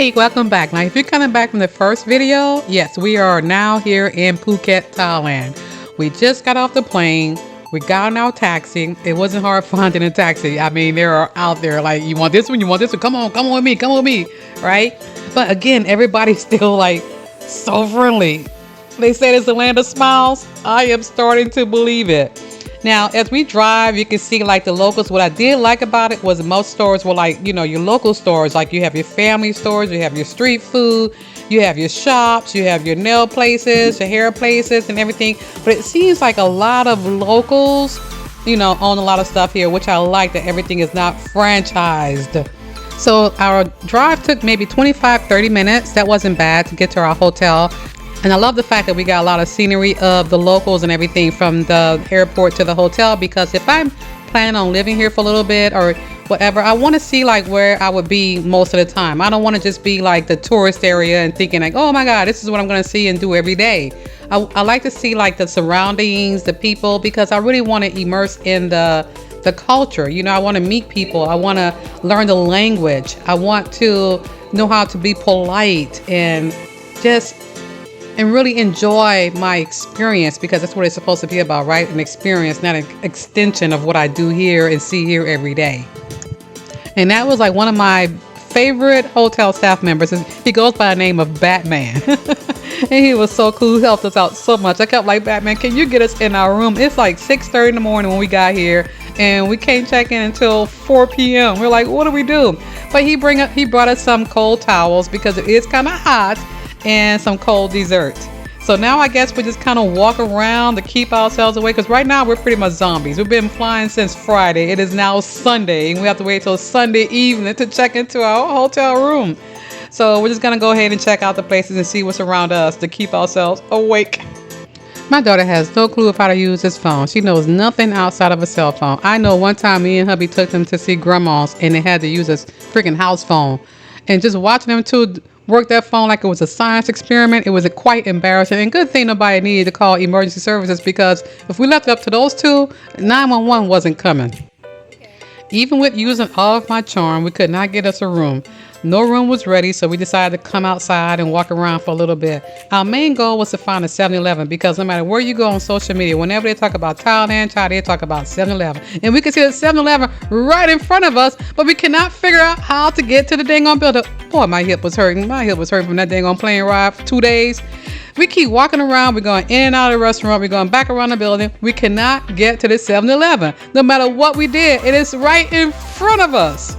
Hey, welcome back. Now, if you're coming back from the first video, yes, we are now here in Phuket, Thailand. We just got off the plane. We got in our taxi. It wasn't hard finding a taxi. I mean, they are out there like, you want this one, you want this one, come on with me, right? But again, everybody's still like so friendly. They said it's the land of smiles. I am starting to believe it. Now, as we drive, you can see like the locals. What I did like about it was most stores were like, you know, your local stores. Like you have your family stores, you have your street food, you have your shops, you have your nail places, your hair places and everything. But it seems like a lot of locals, you know, own a lot of stuff here, which I like that everything is not franchised. So our drive took maybe 25-30 minutes. That wasn't bad to get to our hotel. And I love the fact that we got a lot of scenery of the locals and everything from the airport to the hotel, because if I'm planning on living here for a little bit or whatever, I want to see like where I would be most of the time. I don't want to just be like the tourist area and thinking like, oh my God, this is what I'm going to see and do every day. I like to see like the surroundings, the people, because I really want to immerse in the culture. You know, I want to meet people. I want to learn the language. I want to know how to be polite and really enjoy my experience, because that's what it's supposed to be about, right? An experience, not an extension of what I do here and see here every day. And that was like one of my favorite hotel staff members. He goes by the name of Batman. And he was so cool. He helped us out so much. I kept like, Batman, can you get us in our room? It's like 6:30 in the morning when we got here, and we can't check in until 4 p.m. We're like, what do we do? But he brought us some cold towels because it is kind of hot, and some cold desserts. So now I guess we just kind of walk around to keep ourselves awake, because right now we're pretty much zombies. We've been flying since Friday. It is now Sunday, and we have to wait till Sunday evening to check into our hotel room. So we're just gonna go ahead and check out the places and see what's around us to keep ourselves awake. My daughter has no clue of how to use this phone. She knows nothing outside of a cell phone. I know one time me and hubby took them to see grandma's, and they had to use a freaking house phone. And just watching them two work that phone like it was a science experiment, it was quite embarrassing. And good thing nobody needed to call emergency services, because if we left it up to those two, 911 wasn't coming. Even with using all of my charm, we could not get us a room. No room was ready, so we decided to come outside and walk around for a little bit. Our main goal was to find a 7-Eleven, because no matter where you go on social media, whenever they talk about Thailand, they talk about 7-Eleven. And we could see the 7-Eleven right in front of us, but we cannot figure out how to get to the dang on building. Boy, my hip was hurting. My hip was hurting from that dang on plane ride for 2 days. We keep walking around. We're going in and out of the restaurant. We're going back around the building. We cannot get to the 7-Eleven. No matter what we did, it is right in front of us.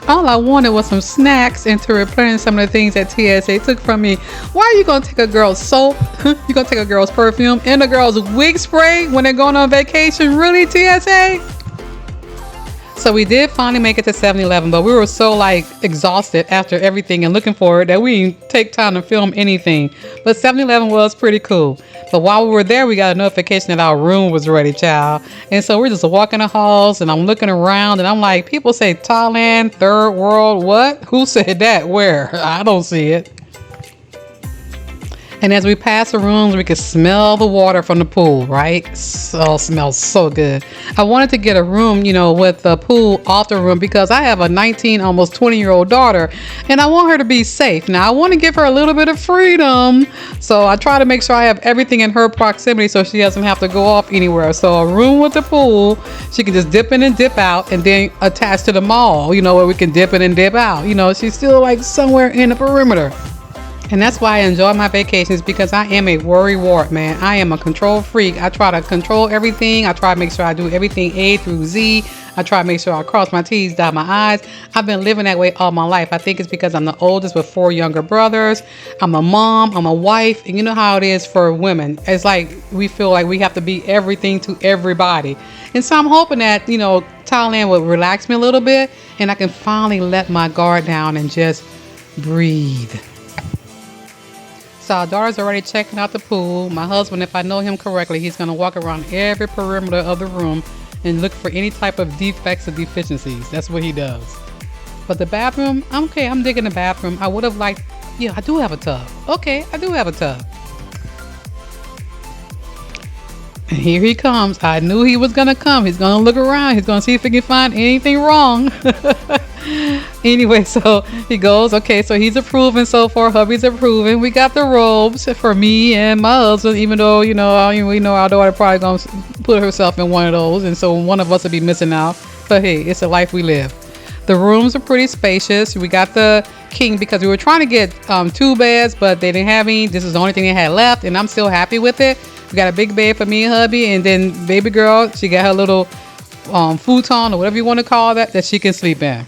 All I wanted was some snacks and to replenish some of the things that TSA took from me. Why are you going to take a girl's soap? You're going to take a girl's perfume and a girl's wig spray when they're going on vacation? Really, TSA? So we did finally make it to 7-Eleven, but we were so like exhausted after everything and looking forward that we didn't take time to film anything. But 7-Eleven was pretty cool. But while we were there, we got a notification that our room was ready, child. And so we're just walking the halls, and I'm looking around, and I'm like, people say Thailand, third world, what? Who said that? Where? I don't see it. And as we passed the rooms, we could smell the water from the pool, right? So it smells so good. I wanted to get a room, you know, with the pool off the room, because I have a 19, almost 20-year-old daughter, and I want her to be safe. Now, I want to give her a little bit of freedom, so I try to make sure I have everything in her proximity so she doesn't have to go off anywhere. So a room with the pool, she can just dip in and dip out, and then attached to the mall, you know, where we can dip in and dip out. You know, she's still like somewhere in the perimeter. And that's why I enjoy my vacations, because I am a worry wart, man. I am a control freak. I try to control everything. I try to make sure I do everything A through Z. I try to make sure I cross my T's, dot my I's. I've been living that way all my life. I think it's because I'm the oldest with 4 younger brothers. I'm a mom. I'm a wife. And you know how it is for women. It's like we feel like we have to be everything to everybody. And so I'm hoping that, you know, Thailand will relax me a little bit, and I can finally let my guard down and just breathe. So our daughter's already checking out the pool. My husband, if I know him correctly, he's going to walk around every perimeter of the room and look for any type of defects or deficiencies. That's what he does. But the bathroom, okay, I'm digging the bathroom. I would have liked, yeah, I do have a tub. Okay, I do have a tub. And here he comes. I knew he was going to come. He's going to look around. He's going to see if he can find anything wrong. Anyway, so he goes, okay, so he's approving so far. Hubby's approving. We got the robes for me and my husband, even though, we know our daughter probably going to put herself in one of those. And so one of us will be missing out. But hey, it's a life we live. The rooms are pretty spacious. We got the king because we were trying to get 2 beds, but they didn't have any. This is the only thing they had left, and I'm still happy with it. We got a big bed for me and hubby, and then baby girl, she got her little futon or whatever you want to call that she can sleep in.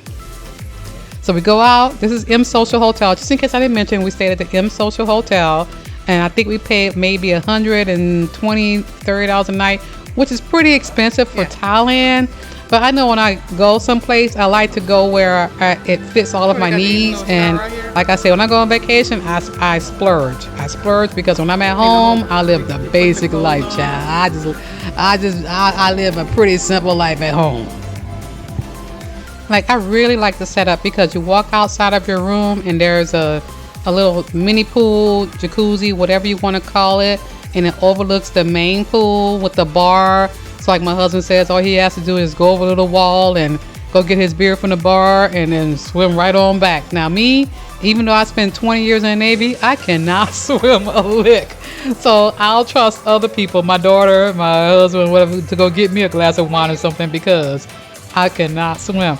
So we go out. This is M Social Hotel. Just in case I didn't mention, we stayed at the M Social Hotel, and I think we paid maybe $120, $30 a night, which is pretty expensive for Thailand. But I know when I go someplace, I like to go where it fits all of my needs. And like I say, when I go on vacation, I splurge. I splurge because when I'm at home, I live the basic life, child. I live a pretty simple life at home. Like, I really like the setup because you walk outside of your room and there's a little mini pool, jacuzzi, whatever you want to call it. And it overlooks the main pool with the bar. Like my husband says, all he has to do is go over to the wall and go get his beer from the bar and then swim right on back. Now me, even though I spent 20 years in the Navy, I cannot swim a lick. So I'll trust other people, my daughter, my husband, whatever, to go get me a glass of wine or something because I cannot swim.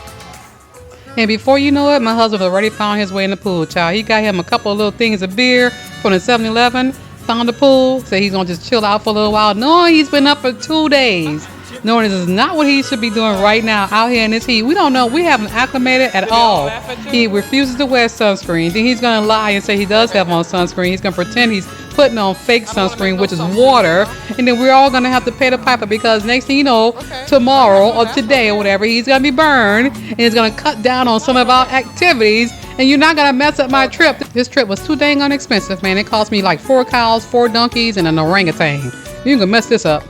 And before you know it, my husband already found his way in the pool, child. He got him a couple of little things of beer from the 7-Eleven. Found the pool, so he's gonna just chill out for a little while, knowing he's been up for 2 days, knowing this is not what he should be doing right now out here in this heat. We don't know, we haven't acclimated at all. He refuses to wear sunscreen. Then he's gonna lie and say he does have on sunscreen. He's gonna pretend he's putting on fake sunscreen, which is water, and then we're all gonna have to pay the piper because next thing you know, tomorrow or today or whatever, he's gonna be burned and he's gonna cut down on some of our activities. And you're not gonna mess up my trip. This trip was too dang inexpensive, man. It cost me like 4 cows, 4 donkeys, and an orangutan. You can mess this up.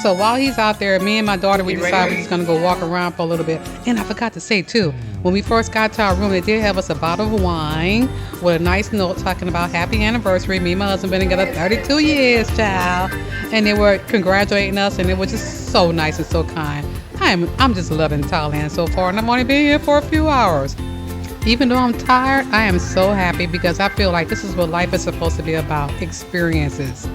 So while he's out there, me and my daughter, we decided we're just gonna go walk around for a little bit. And I forgot to say too, when we first got to our room, they did have us a bottle of wine with a nice note talking about happy anniversary. Me and my husband been together 32 years, child. And they were congratulating us, and it was just so nice and so kind. I'm just loving Thailand so far, and I've only been here for a few hours. Even though I'm tired, I am so happy because I feel like this is what life is supposed to be about, experiences.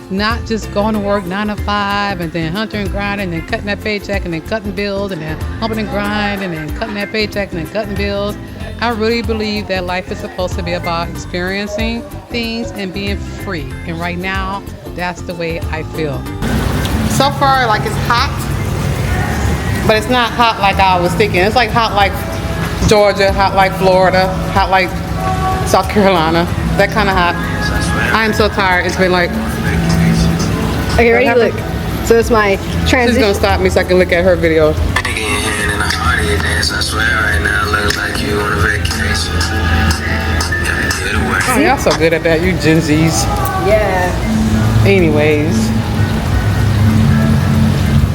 Not just going to work 9 to 5 and then hunting and grinding and then cutting that paycheck and then cutting bills and then humping and grinding and then cutting that paycheck and then cutting bills. I really believe that life is supposed to be about experiencing things and being free. And right now, that's the way I feel. So far, like it's hot, but it's not hot like I was thinking. It's like hot like Georgia, hot like Florida, hot like South Carolina, that kind of hot. I am so tired. It's been like... Okay, ready? Look. So it's my transition. She's gonna stop me so I can look at her video. Oh, y'all so good at that, you Gen Zs. Yeah. Anyways.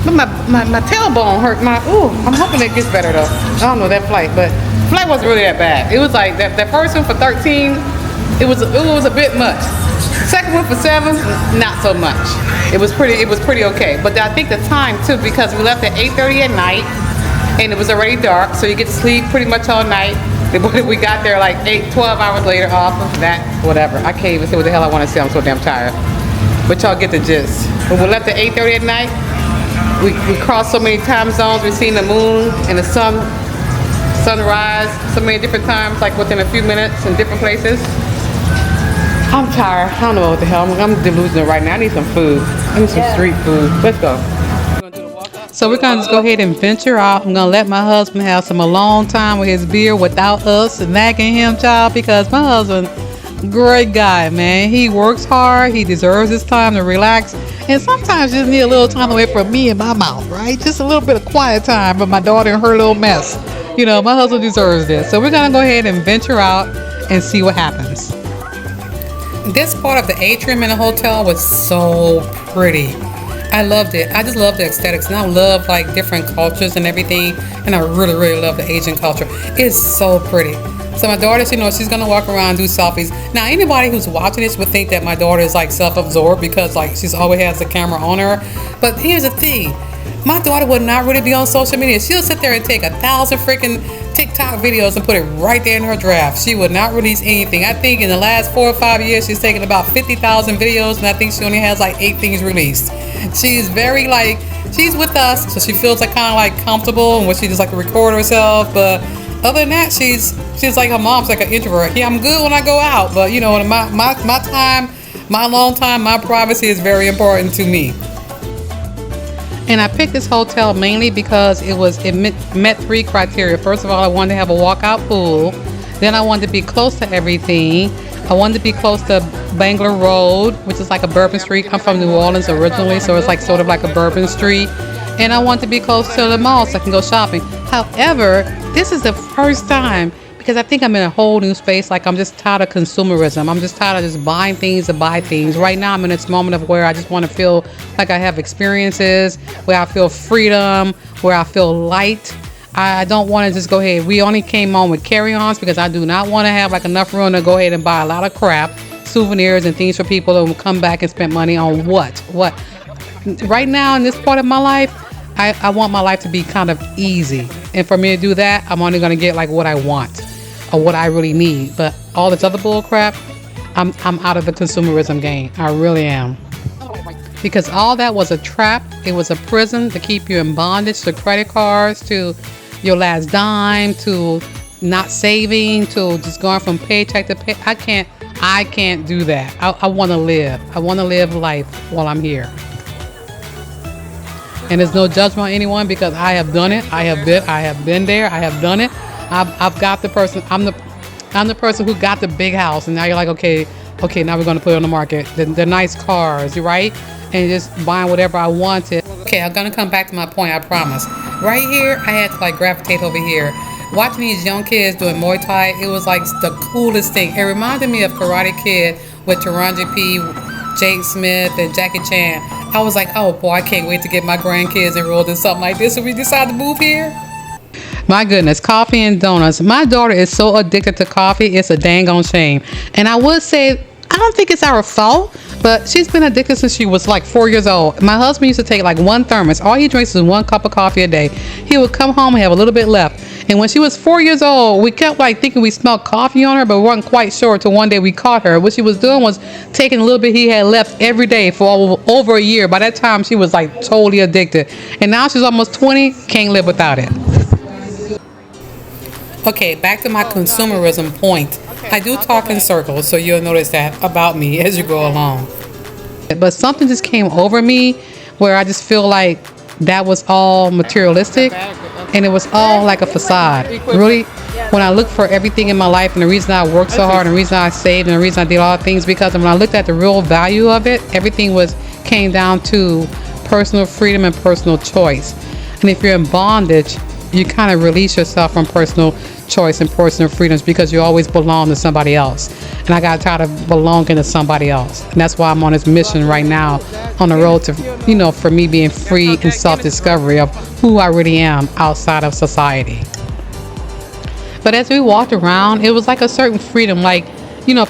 But my tailbone hurt. I'm hoping it gets better though. I don't know that flight, but flight wasn't really that bad. It was like that first one for 13, it was a bit much. Second one for 7, not so much. It was pretty okay. But I think the time too, because we left at 8:30 at night and it was already dark, so you get to sleep pretty much all night. We got there like 12 hours later off of that, whatever. I can't even say what the hell I want to say. I'm so damn tired. But y'all get the gist. When we left at 8:30 at night, we crossed so many time zones. We've seen the moon and the sunrise so many different times, like within a few minutes in different places. I'm tired. I don't know what the hell. I'm delusional right now. I need some food. I need some street food. Let's go. So we're gonna just go ahead and venture out. I'm gonna let my husband have some alone time with his beer without us nagging him, child, because my husband, great guy, man. He works hard. He deserves his time to relax. And sometimes you just need a little time away from me and my mouth, right? Just a little bit of quiet time from my daughter and her little mess. You know, my husband deserves this. So we're gonna go ahead and venture out and see what happens. This part of the atrium in the hotel was so pretty. I loved it. I just love the aesthetics, and I love like different cultures and everything. And I really, really love the Asian culture. It's so pretty. So my daughter, she's gonna walk around and do selfies. Now, anybody who's watching this would think that my daughter is like self-absorbed because like she's always has the camera on her. But here's the thing: My daughter would not really be on social media. She'll sit there and take 1,000 freaking TikTok videos and put it right there in her draft. She would not release anything. I think in the last 4 or 5 years, she's taken about 50,000 videos, and I think she only has like 8 things released. She's very like, she's with us, so she feels like kind of like comfortable, and when she just like to record herself. But other than that, she's like her mom's like an introvert. Yeah, I'm good when I go out, but you know, my time, my alone time, my privacy is very important to me. And I picked this hotel mainly because it met 3 criteria. First of all, I wanted to have a walkout pool. Then I wanted to be close to everything. I wanted to be close to Bangor Road, which is like a Bourbon Street. I'm from New Orleans originally, so it's like sort of like a Bourbon Street. And I want to be close to the mall so I can go shopping. However, this is the first time, because I think I'm in a whole new space. Like, I'm just tired of consumerism. I'm just tired of just buying things to buy things. Right now, I'm in this moment of where I just want to feel like I have experiences, where I feel freedom, where I feel light. I don't want to just go ahead. We only came on with carry-ons because I do not want to have like enough room to go ahead and buy a lot of crap, souvenirs and things for people who will come back and spend money on what? Right now in this part of my life, I want my life to be kind of easy. And for me to do that, I'm only going to get like what I want or what I really need. But all this other bull crap, I'm out of the consumerism game. I really am. Because all that was a trap. It was a prison to keep you in bondage to credit cards, to your last dime, to not saving, to just going from paycheck to pay. I can't do that. I want to live. I want to live life while I'm here. And there's no judgment on anyone because I have done it. I have been there. I have done it. I've got the person. I'm the person who got the big house, and now you're like, okay, now we're going to put it on the market. The nice cars, right? And just buying whatever I wanted. Okay, I'm going to come back to my point, I promise. Right here, I had to like gravitate over here. Watching these young kids doing Muay Thai, it was like the coolest thing. It reminded me of Karate Kid with Taraji P, Jake Smith, and Jackie Chan. I was like, oh boy, I can't wait to get my grandkids enrolled in something like this when we decide to move here. My goodness, coffee and donuts. My daughter is so addicted to coffee, it's a dang on shame. And I would say, I don't think it's our fault, but she's been addicted since she was like 4 years old. My husband used to take like 1 thermos. All he drinks is 1 cup of coffee a day. He would come home and have a little bit left. And when she was 4 years old, we kept like thinking we smelled coffee on her, but we weren't quite sure until one day we caught her. What she was doing was taking a little bit he had left every day for over a year. By that time, she was like totally addicted. And now she's almost 20, can't live without it. Okay, back to my consumerism point. I do talk in circles, so you'll notice that about me as you go along. But something just came over me where I just feel like that was all materialistic and it was all like a facade. Really, when I look for everything in my life, and the reason I worked so hard and the reason I saved and the reason I did all the things, because when I looked at the real value of it, everything came down to personal freedom and personal choice. And if you're in bondage, you kind of release yourself from personal choice and personal freedoms because you always belong to somebody else. And I got tired of belonging to somebody else. And that's why I'm on this mission right now on the road to, for me being free and self-discovery of who I really am outside of society. But as we walked around, it was like a certain freedom. Like,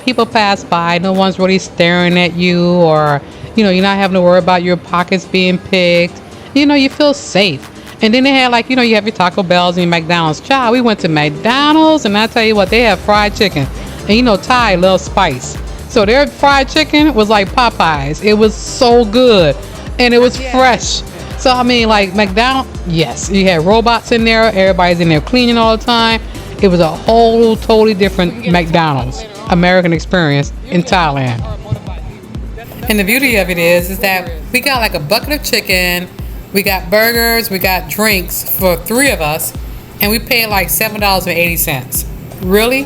people pass by, no one's really staring at you, or, you're not having to worry about your pockets being picked. You feel safe. And then they had like, you have your Taco Bells and your McDonald's. Child, we went to McDonald's, and I tell you what, they have fried chicken. And Thai loves spice. So their fried chicken was like Popeyes. It was so good. And it was fresh. So, I mean, like McDonald's, yes. You had robots in there. Everybody's in there cleaning all the time. It was a whole totally different McDonald's American experience in Thailand. And the beauty of it is that we got like a bucket of chicken. We got burgers, we got drinks for 3 of us, and we paid like $7.80. Really?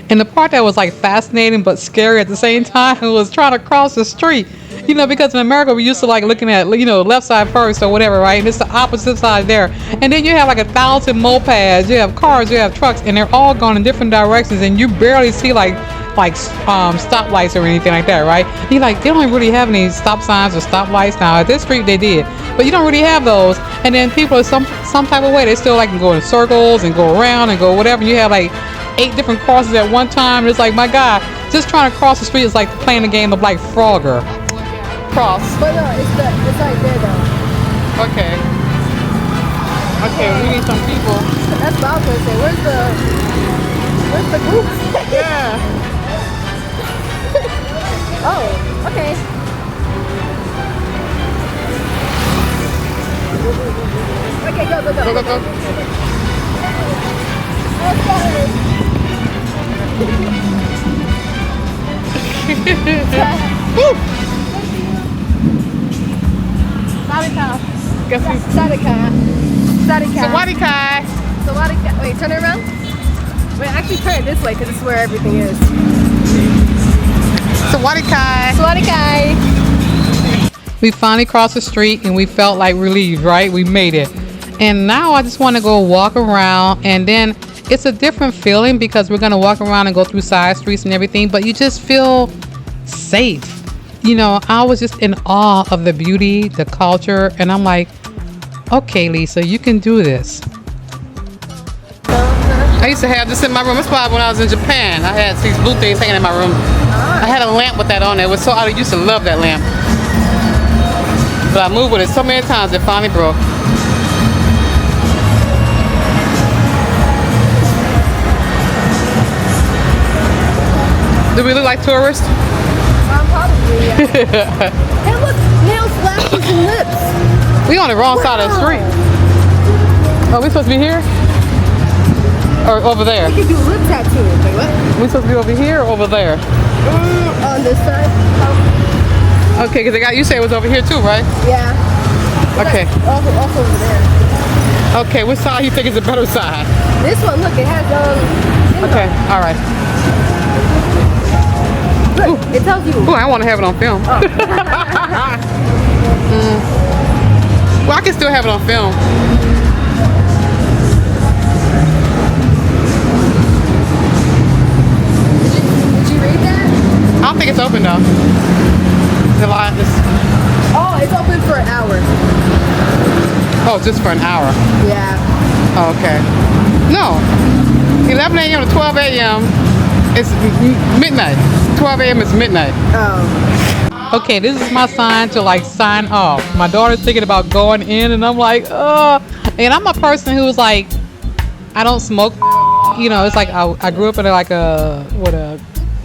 And the part that was like fascinating but scary at the same time was trying to cross the street. Because in America we used to like looking at, left side first or whatever, right? And it's the opposite side there. And then you have like 1,000 mopeds, you have cars, you have trucks, and they're all going in different directions, and you barely see like stoplights or anything like that, right? You're like, they don't really have any stop signs or stoplights now. At this street they did, but you don't really have those. And then people are some type of way, they still like can go in circles and go around and go whatever. And you have like 8 different crosses at one time. It's like, my God, just trying to cross the street is like playing a game of like Frogger. Cross. But no, it's right there though. Okay. Okay, we need some people. That's what I was gonna say. Where's the group? Yeah. Oh, okay. Okay, go. Go. Woo! Guess who's Sadika. Sawadika. Wait, turn it around. Wait, actually turn it this way because this is where everything is. Sawadika. Sadika. We finally crossed the street and we felt like relieved, right? We made it. And now I just want to go walk around, and then it's a different feeling because we're going to walk around and go through side streets and everything, but you just feel safe. You know, I was just in awe of the beauty, the culture, and I'm like, okay, Lisa, you can do this. I used to have this in my room. That's why when I was in Japan, I had these blue things hanging in my room. I had a lamp with that on it. It was so I used to love that lamp. But I moved with it so many times it finally broke. Do we look like tourists? Probably, yeah. Hey, look, nails, lashes, and lips. We on the wrong side of the street. Oh, we supposed to be here? Or over there? We could do lip tattoo. Wait, what? We supposed to be over here or over there? On this side? Okay, because you said it was over here too, right? Yeah. Okay. Also over there. Okay, which side you think is the better side? This one, look, it has Okay, all right. Look, it tells you. Ooh, I want to have it on film. Oh. Well, I can still have it on film. Did you read that? I don't think it's open though. The line is. Oh, it's open for an hour. Oh, just for an hour. Yeah. Oh, okay. No. 11 a.m. to 12 a.m. It's midnight. 12 a.m. is midnight. Oh. Okay, this is my sign to like sign off. My daughter's thinking about going in, and I'm like, and I'm a person who's like, I don't smoke. You know, it's like I grew up in with a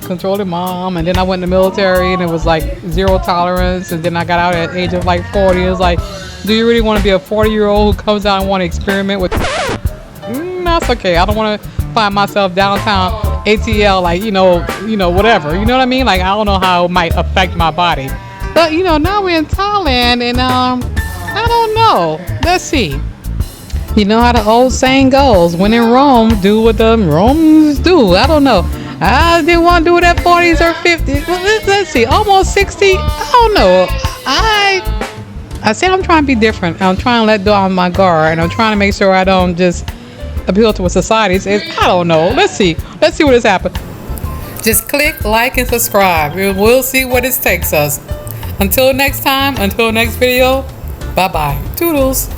controlling mom, and then I went in the military, and it was like zero tolerance, and then I got out at the age of like 40. It was like, do you really want to be a 40-year-old who comes out and want to experiment with? That's okay. I don't want to find myself downtown ATL, like, you know, whatever. You know what I mean? Like, I don't know how it might affect my body. But, you know, now we're in Thailand, and I don't know. Let's see. You know how the old saying goes, when in Rome, do what the Romans do. I don't know. I didn't want to do it at 40s or 50s. Well, let's see. Almost 60. I don't know. I said I'm trying to be different. I'm trying to let go of my guard, and I'm trying to make sure I don't just appeal to a society. I don't know. Let's see what has happened. Just click like and subscribe. We'll see what it takes us. Until next time, until next video, bye bye. Toodles.